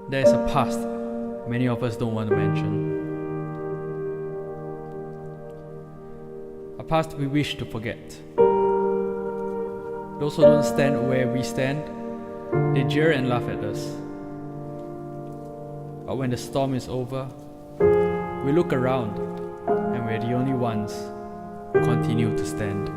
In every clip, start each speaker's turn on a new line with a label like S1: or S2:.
S1: There is a past many of us don't want to mention. A past we wish to forget. Those who don't stand where we stand, they jeer and laugh at us. But when the storm is over, we look around and we're the only ones who continue to stand.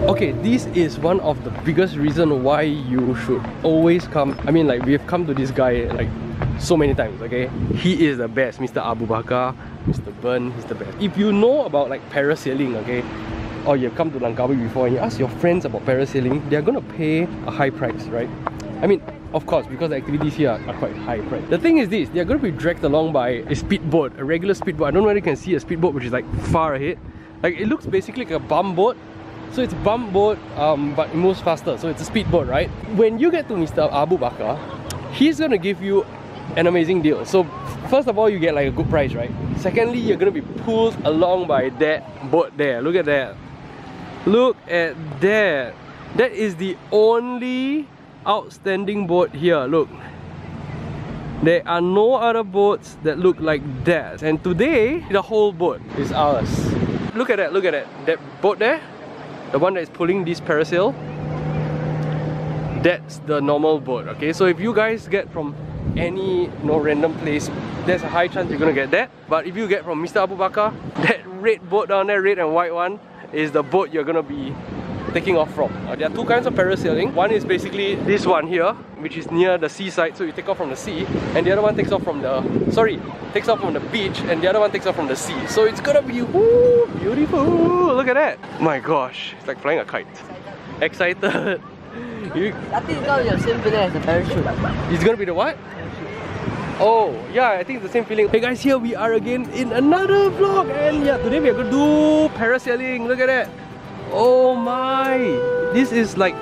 S2: Okay, this is one of the biggest reason why you should always come. I mean, like, we've come to this guy like so many times, okay? He is the best, Mr. Abu Bakar, Mr. Burn, he's the best. If you know about like parasailing, okay, or you've come to Langkawi before and you ask your friends about parasailing, they're gonna pay a high price, right? I mean, of course, because the activities here are quite high price. The thing is this, they're gonna be dragged along by a speedboat, a regular speedboat. I don't know whether you can see a speedboat which is like far ahead. Like, it looks basically like a bump boat. So it's a bump boat, but it moves faster, so it's a speedboat, right? When you get to Mr. Abu Bakar, he's gonna give you an amazing deal. So first of all, you get like a good price, right? Secondly, you're gonna be pulled along by that boat there. Look at that. Look at that. That is the only outstanding boat here. Look. There are no other boats that look like that. And today, the whole boat is ours. Look at that, look at that. That boat there, the one that is pulling this parasail, that's the normal boat, okay? So if you guys get from any random place, there's a high chance you're gonna get that. But if you get from Mr. Abu Bakar, that red boat down there, red and white one, is the boat you're gonna be taking off from. There are two kinds of parasailing. One is basically this one here, which is near the seaside, so you take off from the sea, and the other one takes off from the beach, and the other one takes off from the sea. So it's gonna be woo, beautiful. Look at that. My gosh, it's like flying a kite. Excited.
S3: I think it's gonna be the same feeling as the parachute.
S2: It's gonna be the what? Oh, yeah, I think it's the same feeling. Hey guys, here we are again in another vlog, and yeah, today we are gonna do parasailing. Look at that. Oh my! This is like...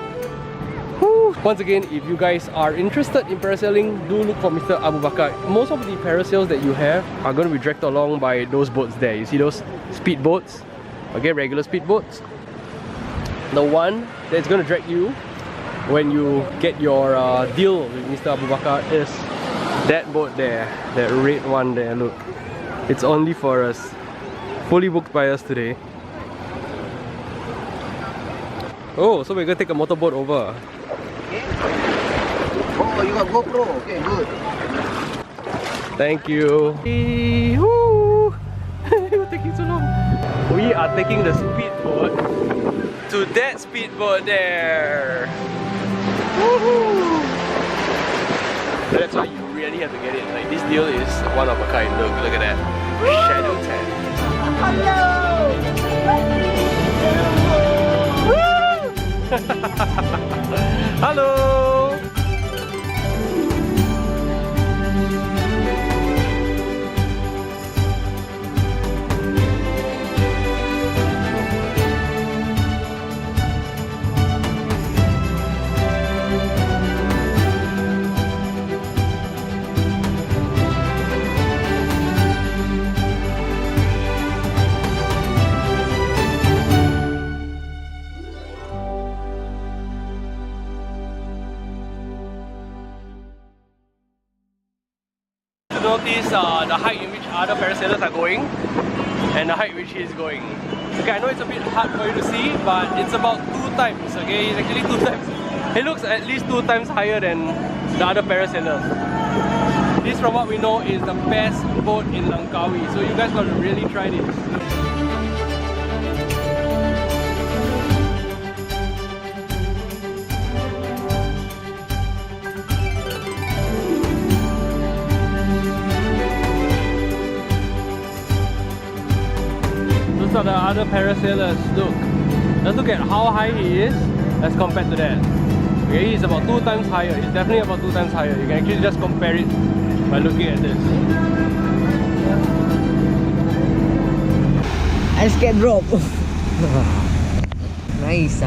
S2: whew. Once again, if you guys are interested in parasailing, do look for Mr. Abu Bakar. Most of the parasails that you have are going to be dragged along by those boats there. You see those speed boats? Okay, regular speed boats. The one that's going to drag you when you get your deal with Mr. Abu Bakar is that boat there. That red one there, look. It's only for us. Fully booked by us today. Oh, so we're gonna take a motorboat over.
S3: Okay. Oh, you got GoPro. Okay, good.
S2: Thank you. Woo! You're taking so long. We are taking the speedboat to that speedboat there. Woohoo! That's why you really have to get it. Like, this deal is one of a kind. Look at that. Shadow tan. Hello! Notice the height in which other parasailers are going and the height which he is going. Okay, I know it's a bit hard for you to see, but it's about 2 times, okay? It's actually 2 times. It looks at least 2 times higher than the other parasailers. This, from what we know, is the best boat in Langkawi, so you guys got to really try this. Those are the other parasailers. Look. Just look at how high he is as compared to that. Okay, he's about 2 times higher. He's definitely about 2 times higher. You can actually just compare it by looking at this.
S3: I scared drop. Nice.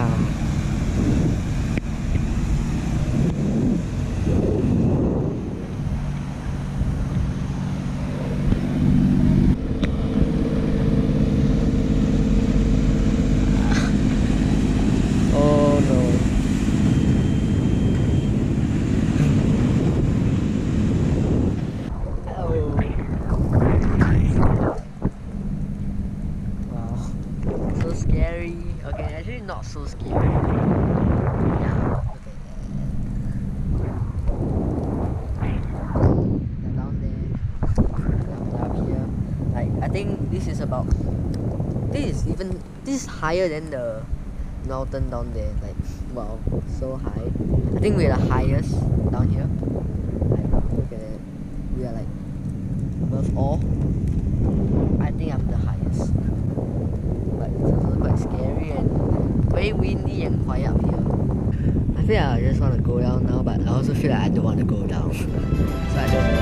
S4: not so scary. Yeah, look at that. They're down there. They're up here. Like I think this is about. This is higher than the mountain down there. Like wow, so high. I think we're the highest down here. Like look at it. We are like above all. I think I'm the highest. But it's also quite scary and very windy and quiet up here. I feel like I just want to go down now, but I also feel like I don't want to go down. So I don't know.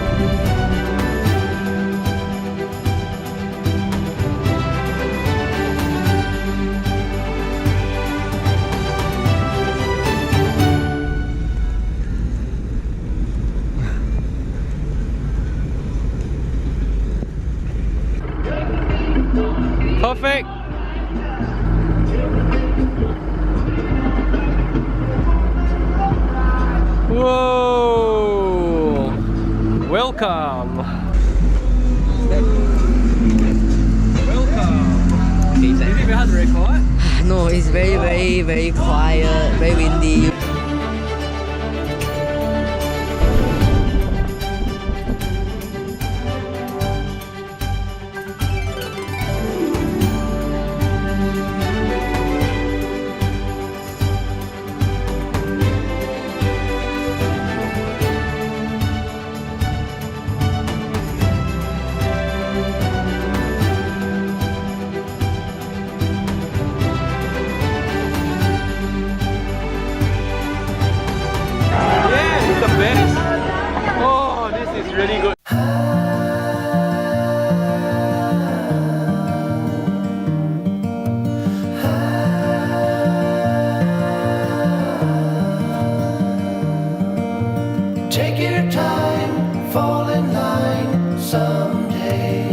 S2: Perfect! Whoa! Welcome! Welcome! Is it very hard to record?
S4: No, it's very quiet, very windy.
S2: Oh, this is really good.
S5: Take your time, fall in line someday.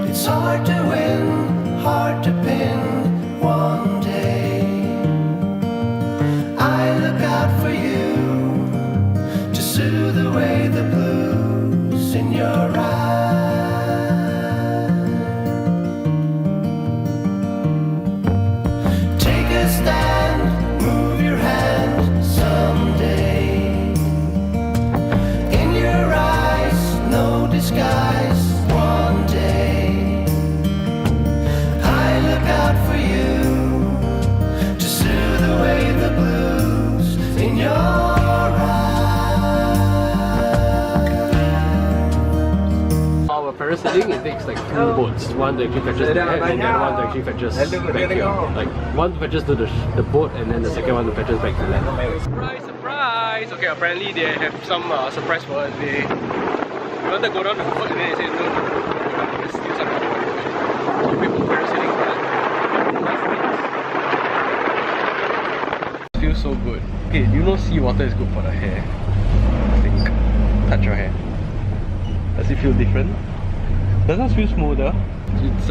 S5: It's hard to win, hard to pin one day. I look out for you to soothe away the blues in your eyes. Take a stand, move your hand someday. In your eyes, no disguise one day. I look out for you to soothe away the blues in your eyes.
S2: Our parasailing, it takes like two boats. One that actually fetches there and the other one that actually fetches back here. Like one fetches to the boat and then the second one fetches back to land. Surprise, surprise! Okay, apparently they have some surprise for us. They wanted to go down to the boat and then they said no, let's use some people parasailing for that. Feels so good. Okay, do you know seawater is good for the hair? I think. Touch your hair. Does it feel different? Does it feel smoother? It's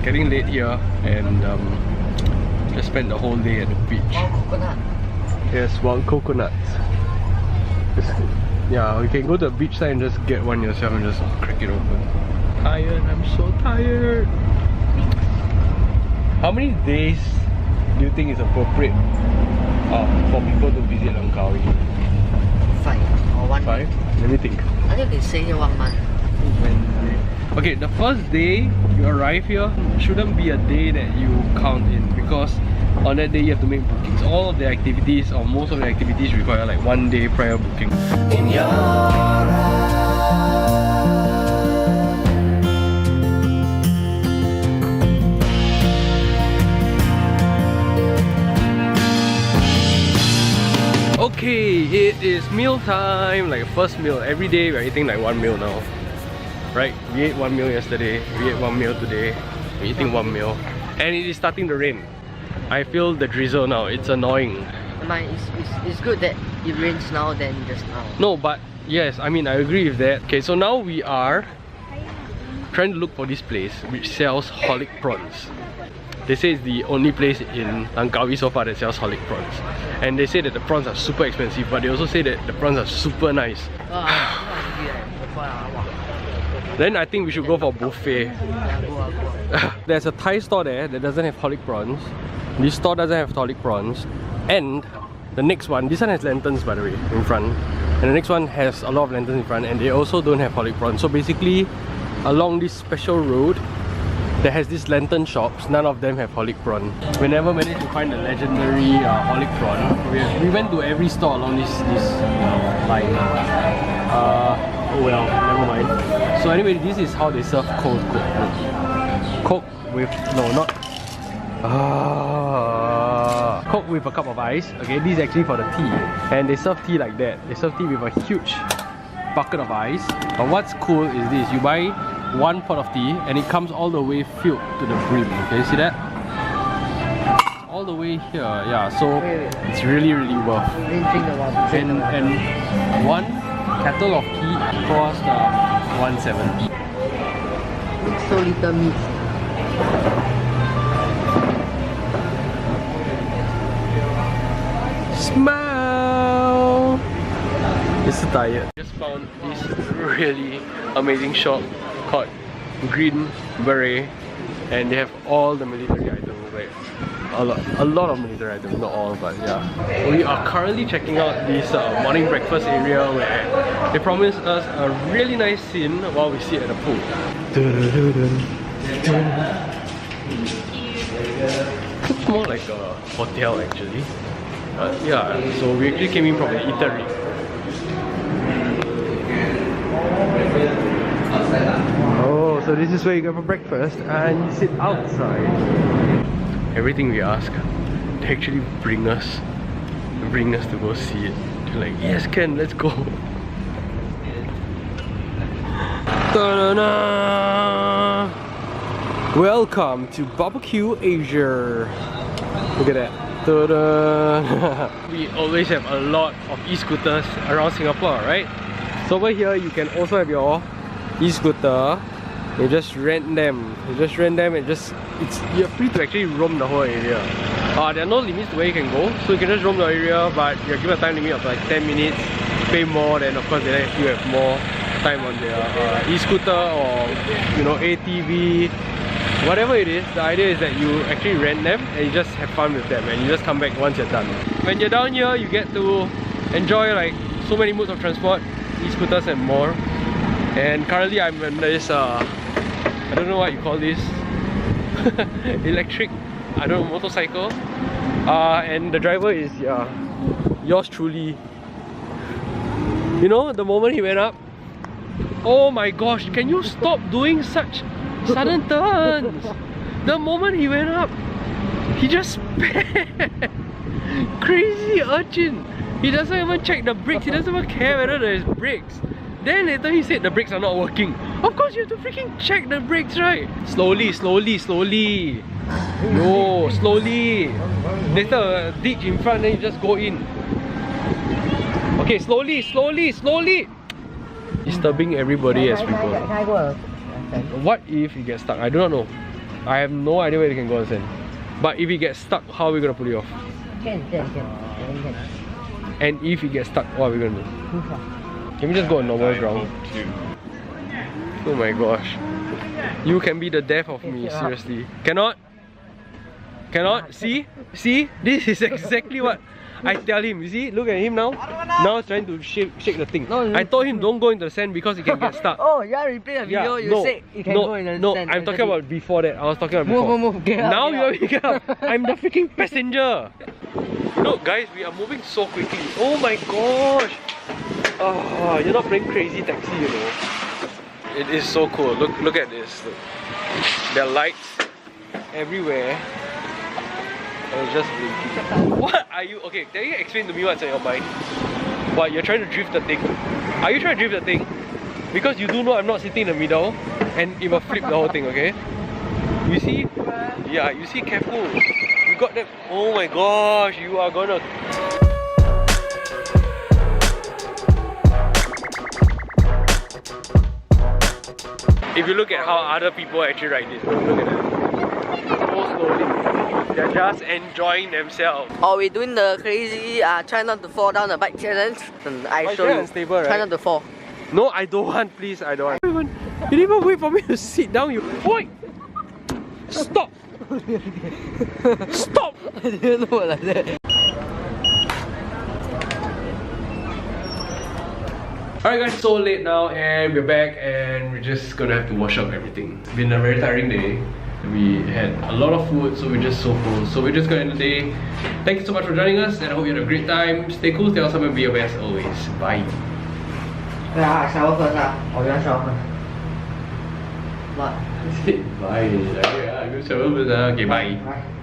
S2: getting late here and just spent the whole day at the beach.
S4: Coconut.
S2: Yes, wild coconuts. Yeah, you can go to the beach side and just get one yourself and just crack it open. Tired, I'm so tired. How many days do you think is appropriate for people to visit Langkawi?
S4: 5 or 1
S2: 5? Let me think.
S4: I think they say here 1 month.
S2: Wednesday. Okay, the first day you arrive here shouldn't be a day that you count in because on that day you have to make bookings. All of the activities or most of the activities require like 1 day prior booking.
S5: In your eyes.
S2: Okay, it is meal time, like first meal. Every day we're eating like 1 meal now. Right? We ate 1 meal yesterday, we ate 1 meal today, we're eating 1 meal. And it is starting to rain. I feel the drizzle now, it's annoying.
S4: It's good that it rains now than just now.
S2: No, but yes, I mean I agree with that. Okay, so now we are trying to look for this place which sells holic prawns. They say it's the only place in Langkawi so far that sells holic prawns. And they say that the prawns are super expensive, but they also say that the prawns are super nice. then I think we should go for buffet.
S4: Yeah, go.
S2: There's a Thai store there that doesn't have garlic prawns. This store doesn't have garlic prawns. And the next one, this one has lanterns by the way, in front. And the next one has a lot of lanterns in front and they also don't have garlic prawns. So basically, along this special road that has these lantern shops, none of them have garlic prawn. We never managed to find the legendary garlic prawn. We went to every store along this line. Oh well, never mind. So anyway, this is how they serve cold Coke. Coke with, no, not Coke with a cup of ice. Okay, this is actually for the tea. And they serve tea like that. They serve tea with a huge bucket of ice. But what's cool is this, you buy one pot of tea and it comes all the way filled to the brim. Okay, you see that? All the way here, yeah, so it's really worth.
S4: We didn't drink the water.
S2: And one kettle of tea cost 170.
S4: So little meat.
S2: Smile! It's so tired. Just found this really amazing shop called Green Beret, and they have all the military items, like a lot of military items, not all, but yeah. We are currently checking out this morning breakfast area where they promised us a really nice scene while we sit at the pool. Looks more like a hotel actually. Yeah, so we actually came in from the eatery. Oh, so this is where you go for breakfast and you sit outside. Everything we ask, they actually bring us to go see it. They're like, yes Ken, let's go. Ta-da-da! Welcome to Barbecue Asia. Look at that. Ta-da! We always have a lot of e-scooters around Singapore, right? So over here you can also have your e-scooter. You just rent them. And you're free to actually roam the whole area. There are no limits to where you can go, so you can just roam the area, but you're given a time limit of like 10 minutes. Pay more, then of course they let you have more time on their e-scooter or ATV. Whatever it is, the idea is that you actually rent them and you just have fun with them and you just come back once you're done. When you're down here, you get to enjoy like so many modes of transport, e-scooters and more. And currently I'm on this, I don't know what you call this, electric, I don't know, motorcycle. And the driver is yours truly. You know, the moment he went up, oh my gosh, can you stop doing such sudden turns? The moment he went up, he just sped. Crazy urchin. He doesn't even check the brakes, he doesn't even care whether there's brakes. Then later he said the brakes are not working. Of course you have to freaking check the brakes, right? Slowly. No, slowly. Later ditch in front, then you just go in. Okay, slowly. Disturbing everybody as we go. What if he gets stuck? I do not know. I have no idea where he can go and send. But if he gets stuck, how are we gonna pull it off?
S4: Can.
S2: And if he gets stuck, what are we gonna do? Can we just go on normal ground? Oh my gosh. You can be the death of me, seriously. Cannot? See? This is exactly what I tell him. You see? Look at him now. Now he's trying to shake the thing. I told him don't go into the sand because he can get stuck.
S4: Oh, you are replay the video. You said you can go in the sand.
S2: No, I'm talking about before that. I was talking about before.
S4: Move. Get
S2: now
S4: up.
S2: you get up. I'm the freaking passenger. Look guys, we are moving so quickly. Oh my gosh. Oh, you're not playing crazy taxi, you know. It is so cool. Look at this. Look. There are lights everywhere. And it's just blinking. What are you? Okay, can you explain to me what's on your mind? What, you're trying to drift the thing? Are you trying to drift the thing? Because you do know I'm not sitting in the middle and it will flip the whole thing, okay? You see? Yeah, you see, careful. You got that. Oh my gosh, you are gonna. If you look at how other people actually ride this, look at that. So slowly. They're just enjoying themselves.
S4: Oh, we're doing the crazy try not to fall down the bike challenge. I show you.
S2: Unstable, right?
S4: Try not to fall.
S2: No, I don't want, please. I don't want. You didn't even wait for me to sit down, you. Oi! Stop! Stop!
S4: I didn't know like that.
S2: Alright guys, so late now and we're back and we're just gonna have to wash up everything. It's been a very tiring day. We had a lot of food, so we're just so full. So we're just gonna end the day. Thank you so much for joining us and I hope you had a great time. Stay cool, stay awesome and be your best always. Bye.
S4: Yeah, shower first or you want shower first? What?
S2: Bye. Okay, go shower first. Okay, bye.
S4: Bye.